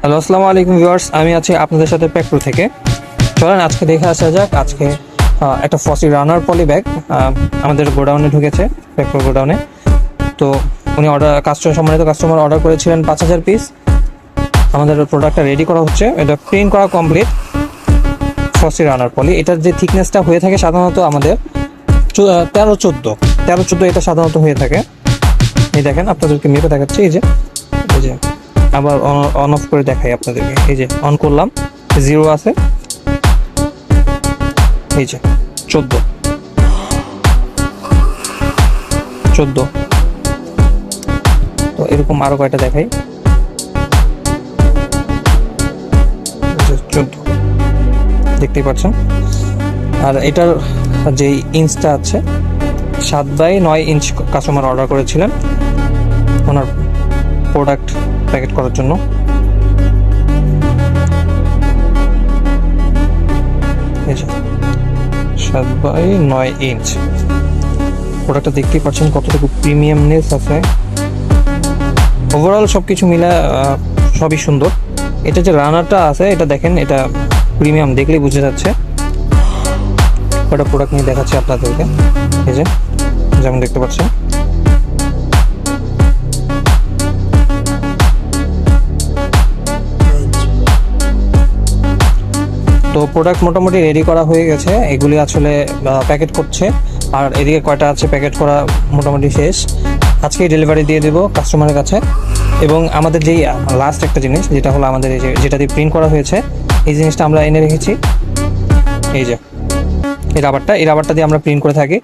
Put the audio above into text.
Hello, আসসালামু আলাইকুম viewers. আমি আছি আপনাদের সাথে প্যাকপ্রো থেকে। চলেন আজকে দেখে আসা যাক। আজকে একটা ফসি রানার পলি ব্যাগ আমাদের গোডাউনে ঢুকেছে, প্যাকপ্রো গোডাউনে। তো উনি সম্মানিত কাস্টমার অর্ডার করেছিলেন 5,000 পিস। আমাদের প্রোডাক্টটা রেডি করা হচ্ছে, এটা প্রিন্ট করা কমপ্লিট। ফসি রানার পলি, এটার যে থিকনেসটা হয়ে থাকে সাধারণত আমাদের 13-14 এটা সাধারণত হয়ে থাকে। এই দেখেন, আপনাদেরকে মেপে দেখাচ্ছি। এই যে আবার অন অফ করে দেখাই আপনাদেরকে। এই যে অন করলাম, 0 আছে। এই যে 14। তো এরকম আরো কয়টা দেখাই। 14 দেখতেই পাচ্ছেন। আর এটার যে ইঞ্চটা আছে 7/9 ইঞ্চ কাস্টমার অর্ডার করেছিলেন ওনার প্রোডাক্ট প্যাকেট করার জন্য। এই যে 7/9 ইঞ্চ প্রোডাক্টটা দেখতেই পাচ্ছেন কতটুকু প্রিমিয়ামনেস আছে। ওভারঅল সবকিছু মিলে সবই সুন্দর। এটা যে রানারটা আছে এটা দেখেন, এটা প্রিমিয়াম, দেখলেই বুঝে যাচ্ছে। কটা প্রোডাক্ট নিয়ে দেখাচ্ছি আপনাদেরকে। এই যে যেমন দেখতে পাচ্ছেন, তো প্রোডাক্ট মোটামুটি রেডি করা হয়ে গেছে। এগুলি আসলে প্যাকেট করছে, আর এদিকে কয়টা আছে প্যাকেট করা মোটামুটি শেষ। আজকেই ডেলিভারি দিয়ে দেবো কাস্টমারের কাছে। এবং আমাদের যেই লাস্ট একটা জিনিস, যেটা হলো আমাদের এই যে যেটা দিয়ে প্রিন্ট করা হয়েছে, এই জিনিসটা আমরা এনে রেখেছি। এই যে এই রাবারটা দিয়ে আমরা প্রিন্ট করে থাকি।